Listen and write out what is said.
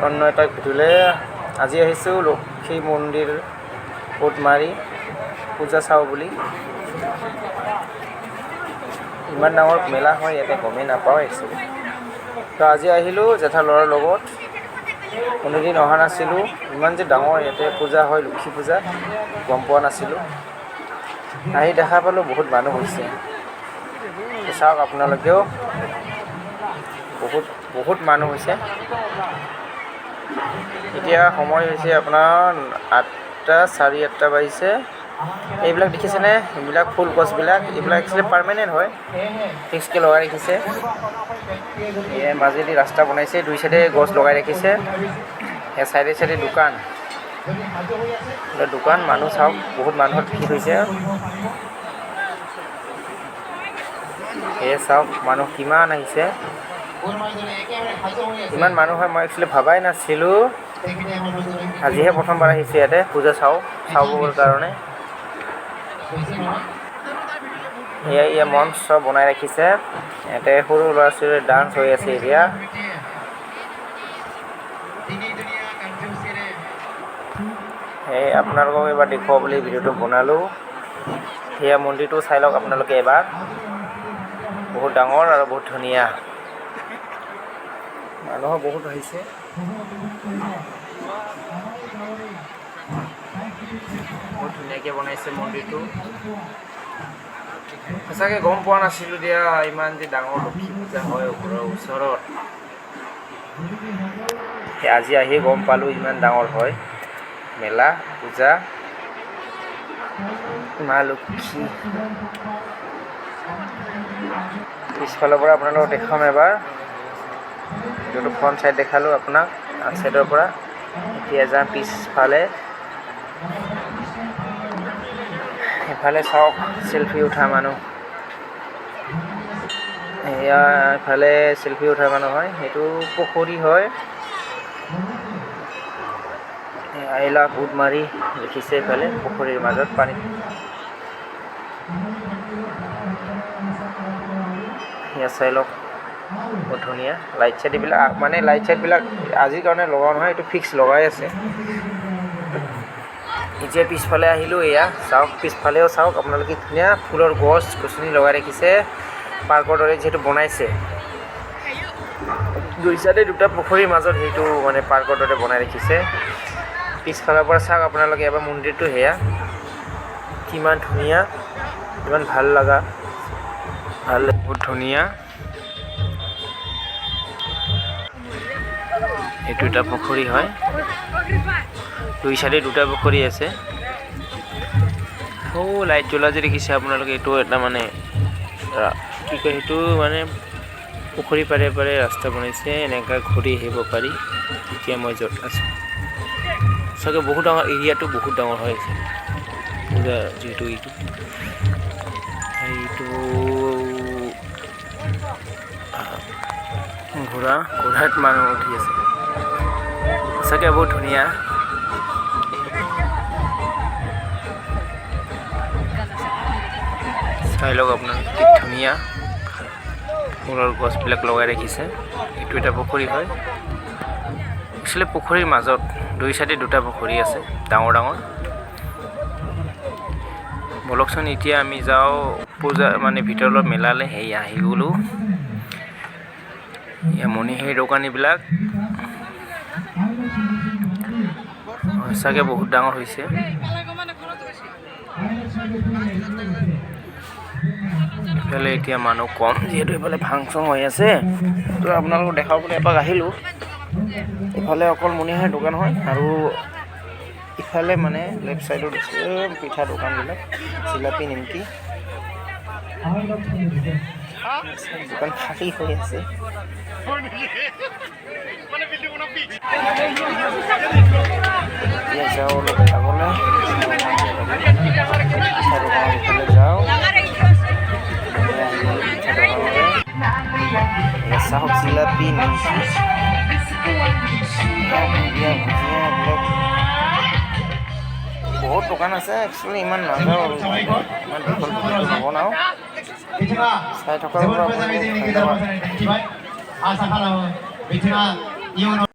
অন্য এটা ভিডিঅ'লৈ আজি আহিছোঁ লক্ষী মন্দিৰ কোটমাৰী পূজা চাওঁ বুলি। ইমান ডাঙৰ মেলা হয় ইয়াতে গমেই নাপাওঁ একচুৱেলি। তো আজি আহিলোঁ জেঠা ল'ৰাৰ লগত, কোনোদিন অহা নাছিলোঁ। ইমান যে ডাঙৰ ইয়াতে পূজা হয় লক্ষী পূজা গম পোৱা নাছিলোঁ। আহি দেখা পালোঁ বহুত মানুহ হৈছে। চাওক আপোনালোকেও বহুত মানুহ হৈছে। এতিয়া সময় হৈছে আপোনাৰ 8টা 8:30 বাজিছে। এইবিলাক দেখিছেনে? এইবিলাক ফুল গছবিলাক, এইবিলাক একচুৱেলি পাৰ্মানেণ্ট হয়, ফিক্সকৈ লগাই ৰাখিছে। এয়া মাজেদি ৰাস্তা বনাইছে, দুই চাইডে গছ লগাই ৰাখিছে। এই চাইডে চাইডে দোকান মানুহ চাওক, বহুত মানুহৰ ভিৰ হৈছে। এয়া চাওক মানুহ কিমান আহিছে। ইমান মানুহ হয় মই একচুৱেলি ভবাই নাছিলোঁ। আজিহে প্ৰথমবাৰ আহিছোঁ ইয়াতে পূজা চাবৰ কাৰণে। এয়া মঞ্চ বনাই ৰাখিছে, ইয়াতে সৰু ল'ৰা ছোৱালীৰ ডান্স হৈ আছে এতিয়া। এই আপোনালোকক এবাৰ দেখুৱাব বুলি ভিডিঅ'টো বনালোঁ। সেয়া মন্দিৰটো চাই লওক আপোনালোকে এবাৰ, বহুত ডাঙৰ আৰু বহুত ধুনীয়া। মানুহ বহুত আহিছে। বহুত ধুনীয়াকৈ বনাইছে মন্দিৰটো। সঁচাকৈ গম পোৱা নাছিলোঁ দিয়া ইমান যে ডাঙৰ লক্ষী পূজা হয় ঘৰৰ ওচৰত। আজি আহি গম পালোঁ ইমান ডাঙৰ হয় মেলা পূজা মা লক্ষী। পিছফালৰ পৰা আপোনালোকক দেখাম এবাৰ। এইটো ফ্ৰণ্ট চাইড দেখালোঁ আপোনাক, আগ চাইডৰ পৰা। এতিয়া যাম পিছফালে। এফালে চাওক চেলফি উঠা মানুহ। এয়া এফালে চেলফি উঠা মানুহ হয়, সেইটো পুখুৰী হয়। আহিলা কোটমাৰী লিখিছে এইফালে পুখুৰীৰ মাজত পানী। এয়া চাই লওক বহুত ধুনীয়া। লাইট চাইট এইবিলাক মানে লাইট চাইটবিলাক আজিৰ কাৰণে লগোৱা নহয়, এইটো ফিক্স লগাই আছে। এতিয়া পিছফালে আহিলোঁ, এয়া চাওক পিছফালেও চাওক আপোনালোকে ধুনীয়া ফুলৰ গছ গছনি লগাই ৰাখিছে। পাৰ্কৰ দৰে যিহেতু বনাইছে, দুই চাইডে দুটা পুখুৰীৰ মাজত সেইটো মানে পাৰ্কৰ দৰে বনাই ৰাখিছে। পিছফালৰ পৰা চাওক আপোনালোকে এবাৰ মন্দিৰটো, সেয়া কিমান ধুনীয়া, কিমান ভাল লগা, বহুত ধুনীয়া। এইটো এটা পুখুৰী হয়, দুই চাইডে দুটা পুখুৰী আছে। লাইট জ্বলা যে দেখিছে আপোনালোকে, এইটো এটা মানে কি কয় সেইটো মানে পুখুৰী পাৰে পাৰে ৰাস্তা বনাইছে, এনেকৈ ঘূৰি আহিব পাৰি। এতিয়া মই য'ত আছোঁ চাগে বহুত ডাঙৰ এৰিয়াটো, বহুত ডাঙৰ হৈ আছে পূজা যিহেতু এইটো ঘোঁৰাত মানুহ উঠি আছে। সঁচাকৈ বহুত ধুনীয়া। চাই লওক আপোনালোকে কি ধুনীয়া ফুলৰ গছবিলাক লগাই ৰাখিছে। এইটো এটা পুখুৰী হয়, একচুৱেলি পুখুৰীৰ মাজত দুই চাইডে দুটা পুখুৰী আছে ডাঙৰ ডাঙৰ। বলকচোন এতিয়া আমি যাওঁ পূজা মানে ভিতৰত মেলালে। সেয়া আহি গ'লোঁ। এয়া মণিহাৰী দোকানীবিলাক সঁচাকৈ বহুত ডাঙৰ হৈছে। এইফালে এতিয়া মানুহ কম যিহেতু এইফালে ফাংচন হৈ আছে, তো আপোনালোকক দেখাবলৈ এপাক আহিলোঁ। এইফালে অকল মণিহাৰী দোকান হয়, আৰু ইফালে মানে লেফ্ট চাইডত আছে পিঠা দোকানবিলাক, জিলাপি নিমকি। দোকান খালী হৈ আছে। এতিয়া যাওঁ অলপ আগলৈ, পিঠা দোকানৰ ইফালে যাওঁ। চাহক জিলাপি নিমকি ভুজিয়া এইবিলাক বহুত দোকান আছে। একচুৱেলি ইমান নাযাওঁ আৰু ইমান দীঘল ভিডিঅ'টো নবনাওঁ। চাই থকাৰ পৰা আপোনালোকক ধন্যবাদ।